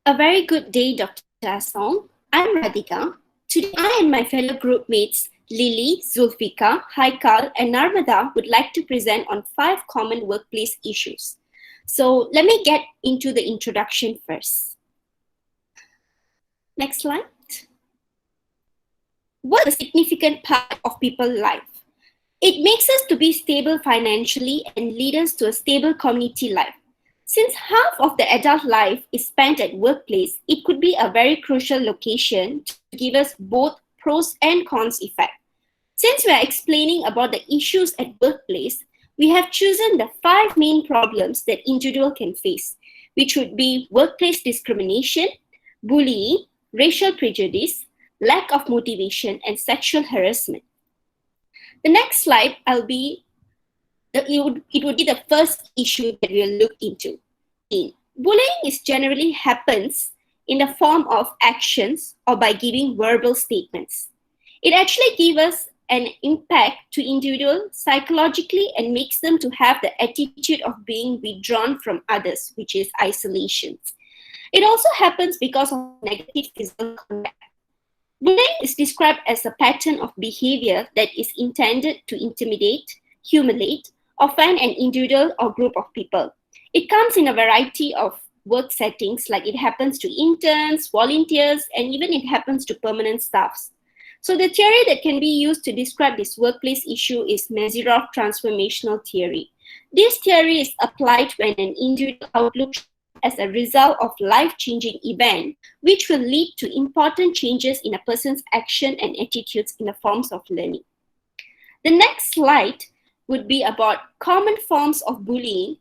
A very good day, Dr. Asong. I'm Radhika. Today, I and my fellow group mates Lily, Zulfika, Haikal, and Narmada would like to present on 5 common workplace issues. So, let me get into the introduction first. Next slide. Work is a significant part of people's life. It makes us to be stable financially and lead us to a stable community life. Since half of the adult life is spent at workplace, it could be a very crucial location to give us both pros and cons effect. Since we are explaining about the issues at workplace, we have chosen the 5 main problems that individual can face, which would be workplace discrimination, bullying, racial prejudice, lack of motivation, and sexual harassment. The next slide it would be the first issue that we'll look into. Bullying generally happens in the form of actions or by giving verbal statements. It actually gives us an impact to individuals psychologically and makes them to have the attitude of being withdrawn from others, which is isolation. It also happens because of negative physical contact. Bullying is described as a pattern of behavior that is intended to intimidate, humiliate, offend an individual or group of people. It comes in a variety of work settings, like it happens to interns, volunteers, and even it happens to permanent staffs. So the theory that can be used to describe this workplace issue is Mazirov transformational theory. This theory is applied when an individual outlook as a result of life-changing event, which will lead to important changes in a person's action and attitudes in the forms of learning. The next slide would be about common forms of bullying,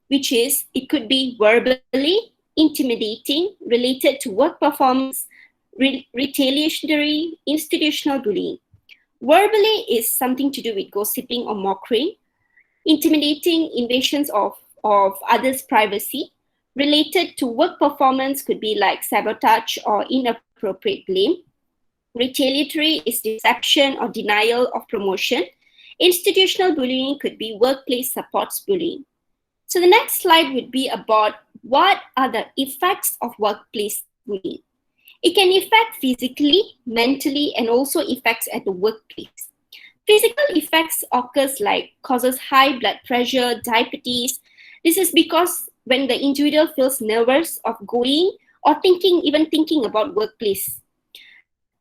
which is, it could be verbally, intimidating, related to work performance, retaliatory, institutional bullying. Verbally is something to do with gossiping or mockery. Intimidating, invasions of others' privacy. Related to work performance could be like sabotage or inappropriate blame. Retaliatory is deception or denial of promotion. Institutional bullying could be workplace supports bullying. So the next slide would be about what are the effects of workplace bullying. It can affect physically, mentally, and also effects at the workplace. Physical effects occurs like causes high blood pressure, diabetes. This is because when the individual feels nervous of going or even thinking about workplace.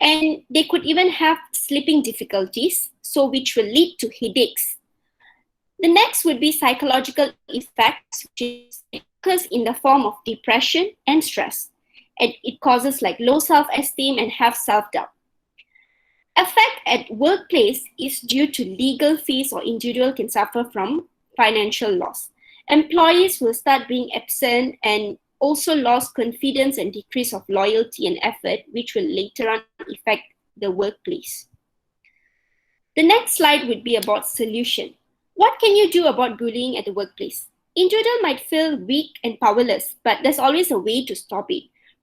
And they could even have sleeping difficulties, so which will lead to headaches. The next would be psychological effects, which occurs in the form of depression and stress. And it causes like low self-esteem and have self-doubt. Effect at workplace is due to legal fees, or individual can suffer from financial loss. Employees will start being absent and also lost confidence and decrease of loyalty and effort, which will later on affect the workplace. The next slide would be about solution. What can you do about bullying at the workplace? Individual might feel weak and powerless, but there's always a way to stop it.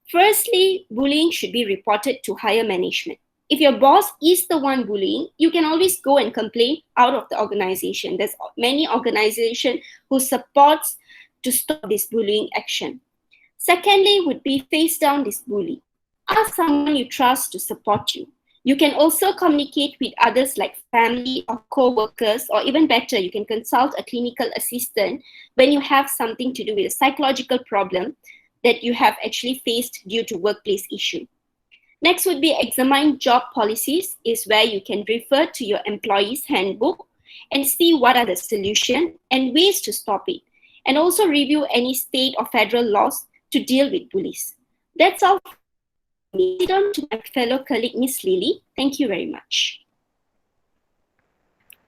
Firstly, bullying should be reported to higher management. If your boss is the one bullying, you can always go and complain out of the organization. There's many organizations who supports to stop this bullying action. Secondly, would be face down this bully. Ask someone you trust to support you. You can also communicate with others like family or co-workers, or even better, you can consult a clinical assistant when you have something to do with a psychological problem that you have actually faced due to workplace issue. Next would be examine job policies, is where you can refer to your employee's handbook and see what are the solutions and ways to stop it, and also review any state or federal laws to deal with bullies. That's all. On to my fellow colleague, Miss Lily. Thank you very much.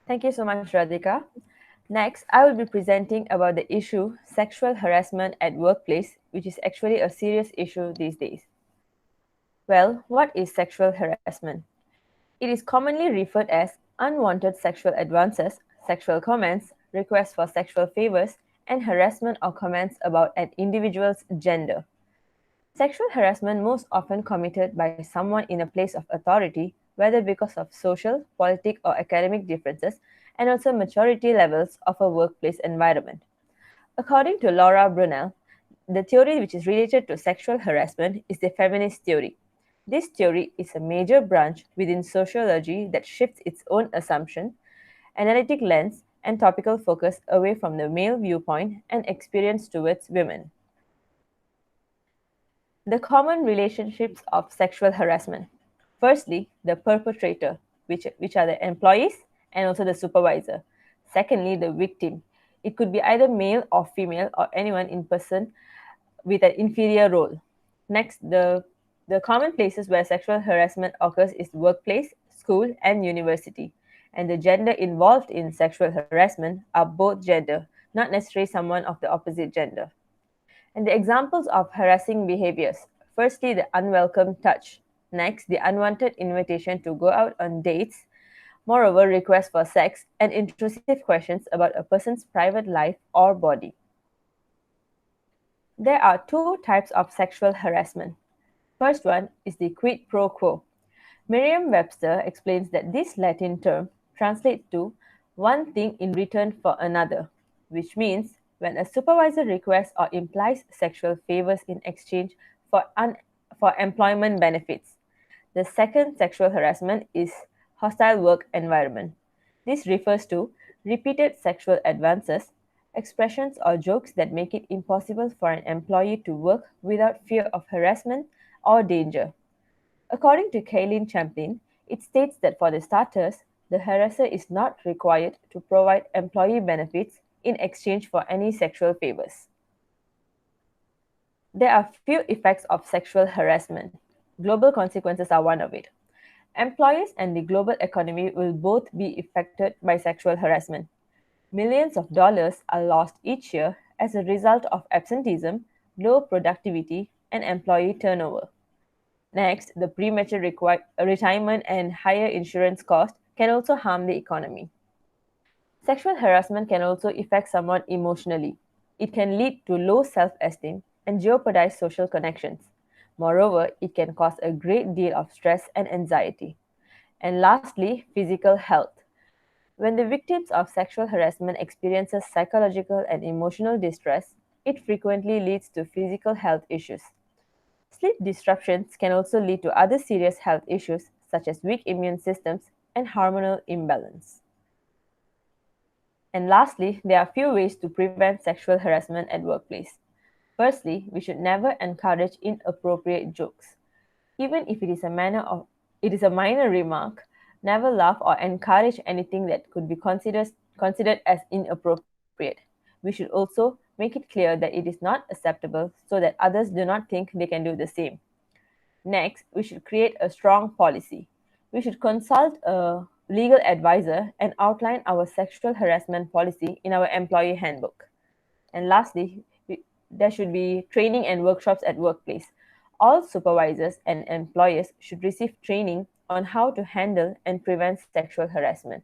Thank you so much, Radhika. Next, I will be presenting about the issue sexual harassment at workplace, which is actually a serious issue these days. Well, what is sexual harassment? It is commonly referred as unwanted sexual advances, sexual comments, requests for sexual favors, and harassment or comments about an individual's gender. Sexual harassment most often committed by someone in a place of authority, whether because of social, politic, or academic differences, and also maturity levels of a workplace environment. According to Laura Brunel, the theory which is related to sexual harassment is the feminist theory. This theory is a major branch within sociology that shifts its own assumption, analytic lens, and topical focus away from the male viewpoint and experience towards women. The common relationships of sexual harassment. Firstly, the perpetrator, which are the employees and also the supervisor. Secondly, the victim. It could be either male or female or anyone in person with an inferior role. Next, the common places where sexual harassment occurs is workplace, school, and university. And the gender involved in sexual harassment are both gender, not necessarily someone of the opposite gender. And the examples of harassing behaviors. Firstly, the unwelcome touch. Next, the unwanted invitation to go out on dates. Moreover, requests for sex and intrusive questions about a person's private life or body. There are two types of sexual harassment. First one is the quid pro quo. Merriam-Webster explains that this Latin term translates to one thing in return for another, which means when a supervisor requests or implies sexual favors in exchange for employment benefits. The second sexual harassment is hostile work environment. This refers to repeated sexual advances, expressions or jokes that make it impossible for an employee to work without fear of harassment or danger. According to Kaylin Champlin, it states that for the starters, the harasser is not required to provide employee benefits in exchange for any sexual favors. There are few effects of sexual harassment. Global consequences are one of it. Employers and the global economy will both be affected by sexual harassment. Millions of dollars are lost each year as a result of absenteeism, low productivity, and employee turnover. Next, the premature retirement and higher insurance costs can also harm the economy. Sexual harassment can also affect someone emotionally. It can lead to low self-esteem and jeopardize social connections. Moreover, it can cause a great deal of stress and anxiety. And lastly, physical health. When the victims of sexual harassment experiences psychological and emotional distress, it frequently leads to physical health issues. Sleep disruptions can also lead to other serious health issues such as weak immune systems and hormonal imbalance. And lastly, there are few ways to prevent sexual harassment at workplace. Firstly, we should never encourage inappropriate jokes. Even if it is a minor remark, never laugh or encourage anything that could be considered as inappropriate. We should also make it clear that it is not acceptable so that others do not think they can do the same. Next, we should create a strong policy. We should consult a legal advisor and outline our sexual harassment policy in our employee handbook. And lastly, there should be training and workshops at workplace. All supervisors and employers should receive training on how to handle and prevent sexual harassment.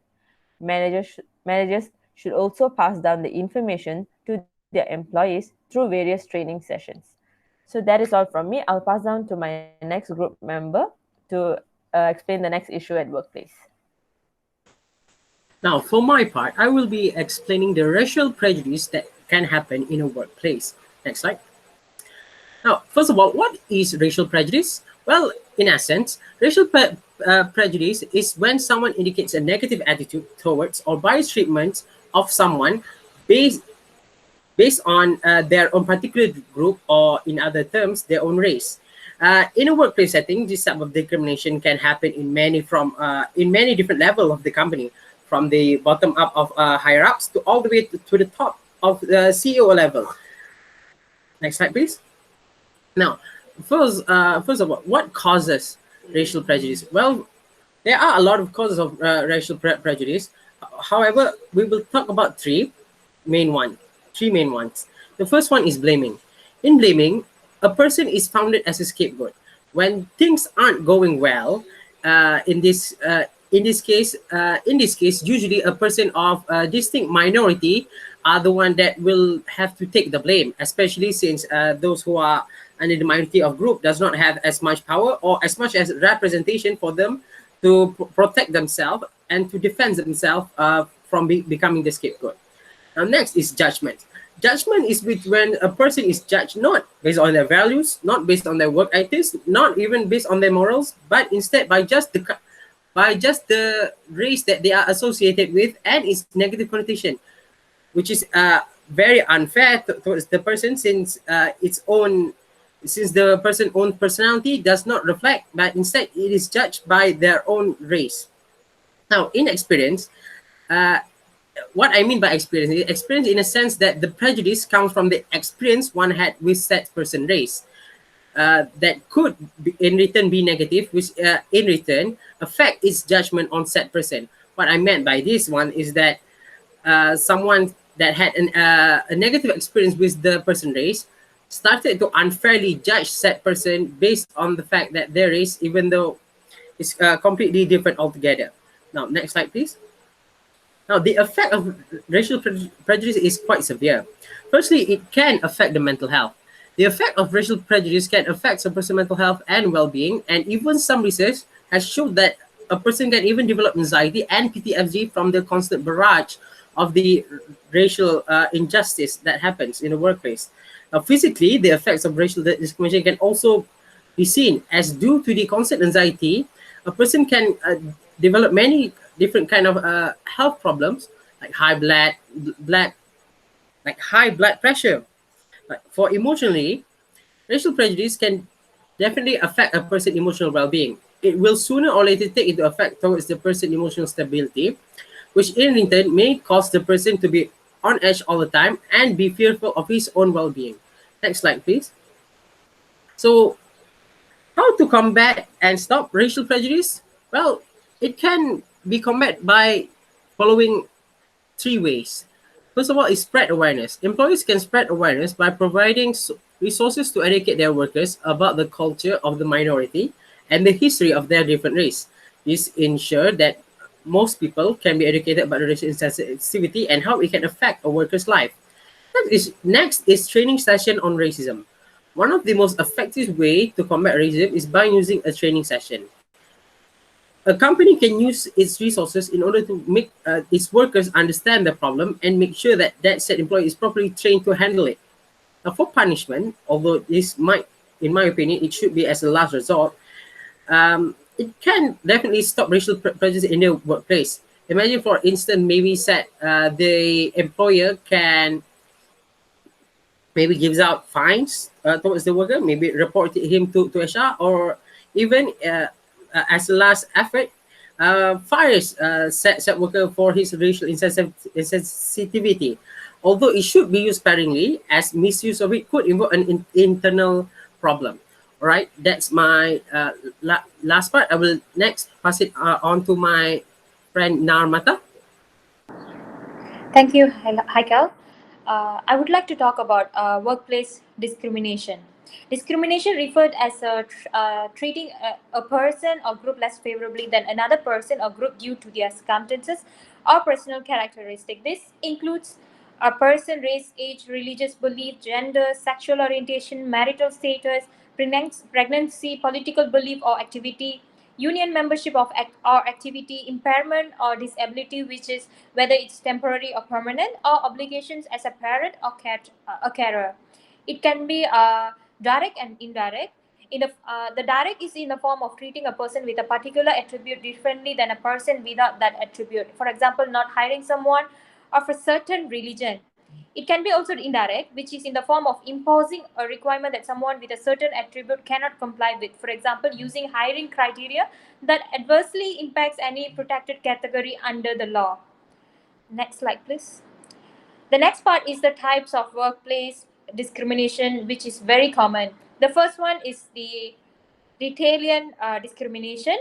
Managers should also pass down the information to their employees through various training sessions. So that is all from me. I'll pass down to my next group member to explain the next issue at workplace. Now, for my part, I will be explaining the racial prejudice that can happen in a workplace. Next slide. Now, first of all, what is racial prejudice? Well, in essence, racial prejudice is when someone indicates a negative attitude towards or biased treatment of someone based on their own particular group, or in other terms, their own race. In a workplace setting, this type of discrimination can happen in many different levels of the company, from the bottom up of higher ups to all the way to the top of the CEO level. Next slide, please. Now, first of all, what causes racial prejudice? Well, there are a lot of causes of racial prejudice. However, we will talk about three main ones. The first one is blaming. In blaming, a person is founded as a scapegoat. When things aren't going well, in this case, usually a person of a distinct minority are the one that will have to take the blame, especially since those who are under the minority of group does not have as much power or as much as representation for them to protect themselves and to defend themselves from becoming the scapegoat. Now, next is judgment. Judgment is when a person is judged not based on their values, not based on their work ethics, not even based on their morals, but instead by just the race that they are associated with and its negative connotation, which is very unfair towards the person, since the person's own personality does not reflect, but instead it is judged by their own race. Now, in experience, uh, what I mean by experience is experience in a sense that the prejudice comes from the experience one had with that person race. That could in return be negative, which in return affect its judgment on said person. What I meant by this one is that someone that had a negative experience with the person race started to unfairly judge said person based on the fact that their race, even though it's completely different altogether. Now, next slide, please. Now, the effect of racial prejudice is quite severe. Firstly, it can affect the mental health. The effect of racial prejudice can affect a person's mental health and well-being, and even some research has shown that a person can even develop anxiety and PTSD from the constant barrage of the racial injustice that happens in the workplace. Now, physically, the effects of racial discrimination can also be seen as due to the constant anxiety, a person can develop many different kind of health problems like blood like high blood pressure. Like for emotionally, racial prejudice can definitely affect a person's emotional well-being. It will sooner or later take into effect towards the person's emotional stability, which in return may cause the person to be on edge all the time and be fearful of his own well-being. Next slide, please. So, how to combat and stop racial prejudice? Well, it can be combated by following three ways. First of all, is spread awareness. Employees can spread awareness by providing resources to educate their workers about the culture of the minority and the history of their different race. This ensures that most people can be educated about the racial insensitivity and how it can affect a worker's life. Next is training session on racism. One of the most effective way to combat racism is by using a training session. A company can use its resources in order to make its workers understand the problem and make sure that that said employee is properly trained to handle it. Now, for punishment, although this might, in my opinion, it should be as a last resort, it can definitely stop racial prejudice in the workplace. Imagine, for instance, maybe said the employer can maybe gives out fines towards the worker, maybe report him to HR, or even as a last effort, fires said worker for his racial insensitivity. Although it should be used sparingly, as misuse of it could involve an internal problem. All right, that's my last part. I will next pass it on to my friend Narmata. Thank you, Haikal. I would like to talk about workplace discrimination. Discrimination referred as treating a person or group less favorably than another person or group due to their circumstances or personal characteristic. This includes a person, race, age, religious belief, gender, sexual orientation, marital status, pregnancy, political belief or activity, union membership of or activity, impairment or disability, which is whether it's temporary or permanent, or obligations as a parent or a carer. It can be direct and indirect. The direct is in the form of treating a person with a particular attribute differently than a person without that attribute. For example, not hiring someone of a certain religion. It can be also indirect, which is in the form of imposing a requirement that someone with a certain attribute cannot comply with. For example, using hiring criteria that adversely impacts any protected category under the law. Next slide, please. The next part is the types of workplace discrimination, which is very common. The first one is the retaliation discrimination,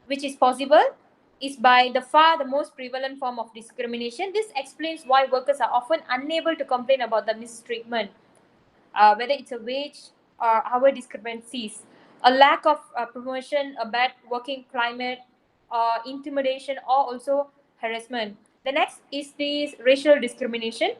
which is possible, is by the far the most prevalent form of discrimination. This explains why workers are often unable to complain about the mistreatment, whether it's a wage or hour discrepancies, a lack of promotion, a bad working climate, intimidation, or also harassment. The next is this racial discrimination.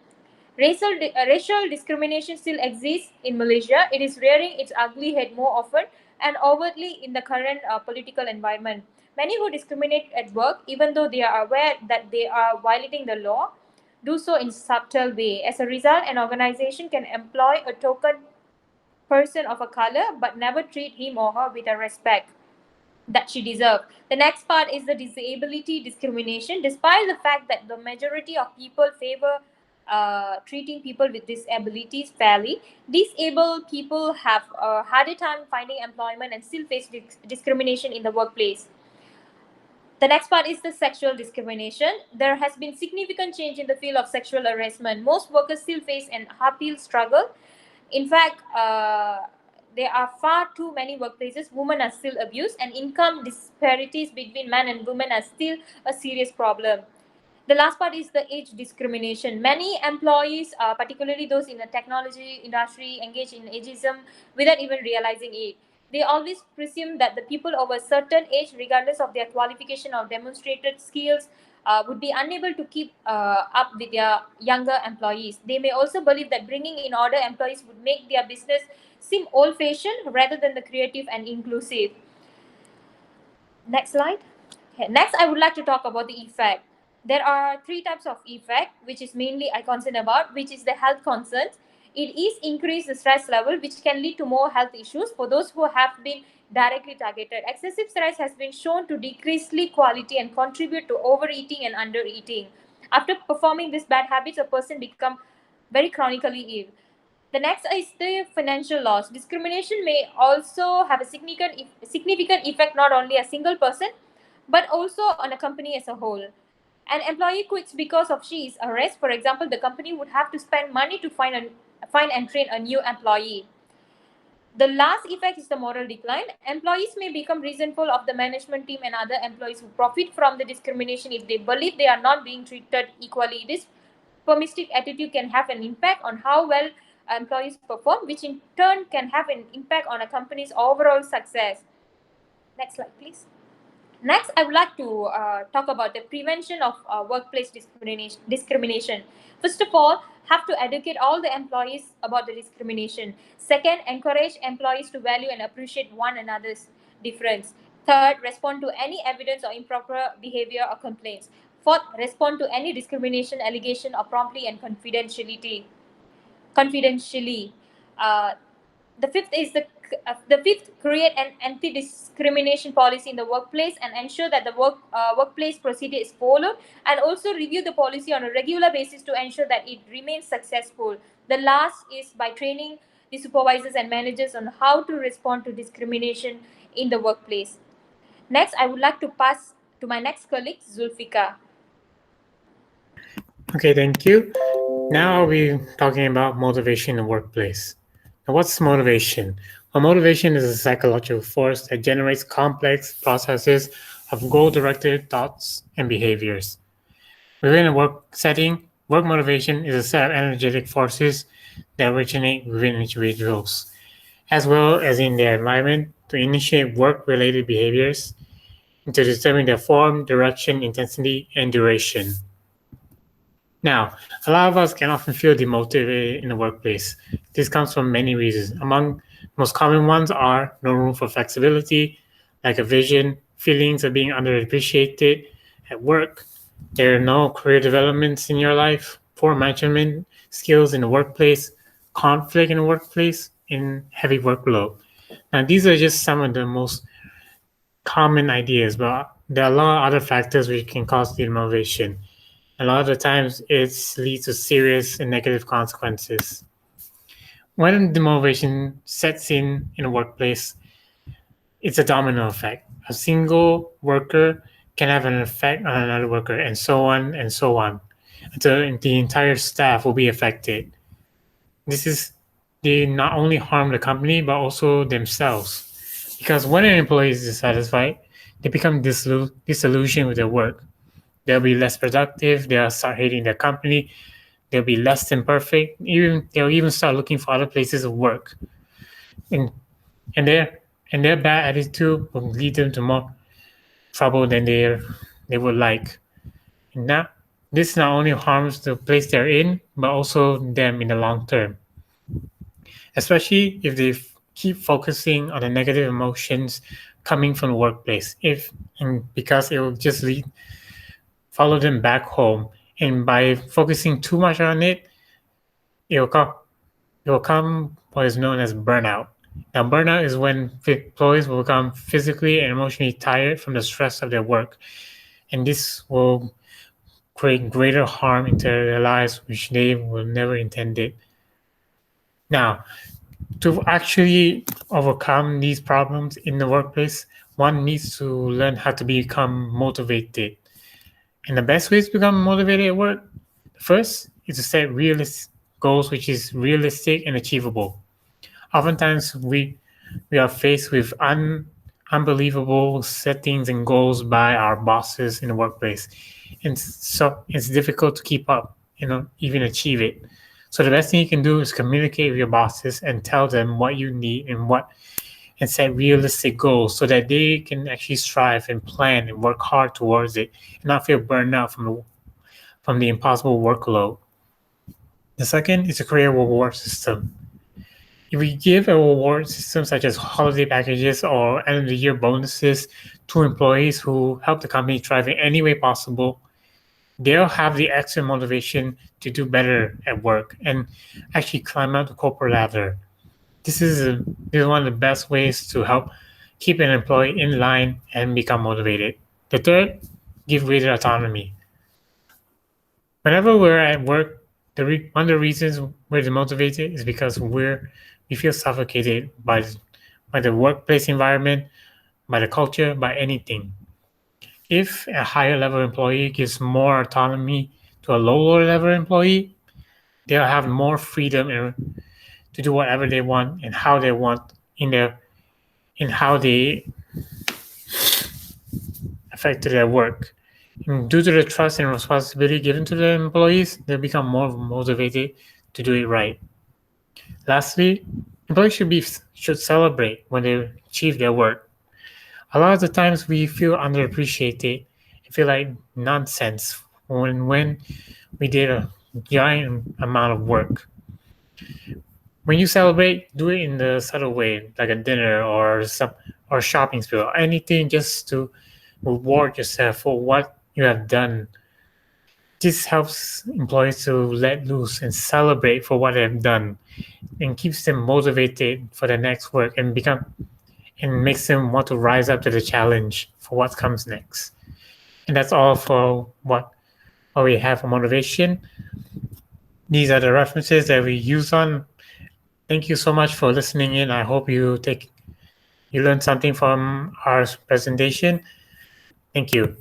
Racial discrimination still exists in Malaysia. It is rearing its ugly head more often and overtly in the current political environment. Many who discriminate at work, even though they are aware that they are violating the law, do so in subtle way. As a result, an organization can employ a token person of a color but never treat him or her with a respect that she deserves. The next part is the disability discrimination. Despite the fact that the majority of people favor treating people with disabilities fairly, disabled people have a harder time finding employment and still face discrimination in the workplace. The next part is the sexual discrimination. There has been significant change in the field of sexual harassment. Most workers still face an uphill struggle. In fact, there are far too many workplaces women are still abused, and income disparities between men and women are still a serious problem. The last part is the age discrimination. Many employees, particularly those in the technology industry, engage in ageism without even realizing it. They always presume that the people over a certain age, regardless of their qualification or demonstrated skills, would be unable to keep up with their younger employees. They may also believe that bringing in order employees would make their business seem old fashioned rather than the creative and inclusive. Next slide. Okay. Next, I would like to talk about the effect. There are three types of effect, which is mainly I concern about, which is the health concerns. It is increase the stress level, which can lead to more health issues for those who have been directly targeted. Excessive stress has been shown to decrease sleep quality and contribute to overeating and undereating. After performing these bad habits, a person become very chronically ill. The next is the financial loss. Discrimination may also have a significant effect not only a single person, but also on a company as a whole. An employee quits because of she is harassed. For example, the company would have to spend money to find and train a new employee. The last effect is the moral decline. Employees may become resentful of the management team and other employees who profit from the discrimination if they believe they are not being treated equally. This permissive attitude can have an impact on how well employees perform, which in turn can have an impact on a company's overall success. Next slide, please. Next, I would like to talk about the prevention of workplace discrimination. First of all, have to educate all the employees about the discrimination. Second, encourage employees to value and appreciate one another's difference. Third, respond to any evidence or improper behavior or complaints. Fourth, respond to any discrimination allegation or promptly and confidentially. Uh, the fifth is the fifth, create an anti-discrimination policy in the workplace and ensure that the workplace procedure is followed, and also review the policy on a regular basis to ensure that it remains successful. The last is by training the supervisors and managers on how to respond to discrimination in the workplace. Next, I would like to pass to my next colleague, Zulfika. Okay, thank you. Now I'll be talking about motivation in the workplace. Now, what's motivation? Well, motivation is a psychological force that generates complex processes of goal-directed thoughts and behaviors. Within a work setting, work motivation is a set of energetic forces that originate within individuals, as well as in their environment, to initiate work-related behaviors and to determine their form, direction, intensity, and duration. Now, a lot of us can often feel demotivated in the workplace. This comes from many reasons. Among most common ones are no room for flexibility, lack of vision, feelings of being underappreciated at work, there are no career developments in your life, poor management skills in the workplace, conflict in the workplace, and heavy workload. Now, these are just some of the most common ideas, but there are a lot of other factors which can cause demotivation. A lot of the times it leads to serious and negative consequences. When demotivation sets in a workplace, it's a domino effect. A single worker can have an effect on another worker, and so on and so on, until the entire staff will be affected. They not only harm the company, but also themselves. Because when an employee is dissatisfied, they become disillusioned with their work. They'll be less productive, they'll start hating their company, they'll be less than perfect, they'll even start looking for other places of work. And their bad attitude will lead them to more trouble than they would like. And this not only harms the place they're in, but also them in the long term. Especially if they keep focusing on the negative emotions coming from the workplace. Because it will just follow them back home And by focusing too much on it, it will come what is known as burnout. Now, burnout is when employees will become physically and emotionally tired from the stress of their work, and this will create greater harm into their lives, which they will never intended. Now, to actually overcome these problems in the workplace, one needs to learn how to become motivated. And the best way to become motivated at work, first, is to set realistic goals, which is realistic and achievable. Oftentimes, we are faced with unbelievable settings and goals by our bosses in the workplace, and so it's difficult to keep up, even achieve it. So the best thing you can do is communicate with your bosses and tell them what you need and set realistic goals so that they can actually strive and plan and work hard towards it and not feel burned out from the impossible workload. The second is to create a reward system. If we give a reward system such as holiday packages or end of the year bonuses to employees who help the company thrive in any way possible, they'll have the extra motivation to do better at work and actually climb up the corporate ladder. This is one of the best ways to help keep an employee in line and become motivated. The third, give greater autonomy. Whenever we're at work, one of the reasons we're demotivated is because we feel suffocated by the workplace environment, by the culture, by anything. If a higher level employee gives more autonomy to a lower level employee, they'll have more freedom to do whatever they want and how they want in how they affect their work. And due to the trust and responsibility given to the employees, they become more motivated to do it right. Lastly, employees should celebrate when they achieve their work. A lot of the times we feel underappreciated and feel like nonsense when we did a giant amount of work. When you celebrate, do it in the subtle way, like a dinner or shopping spree, or anything just to reward yourself for what you have done. This helps employees to let loose and celebrate for what they have done and keeps them motivated for the next work and makes them want to rise up to the challenge for what comes next. And that's all for what we have for motivation. These are the references that we use on. Thank you so much for listening in. I hope you learned something from our presentation. Thank you.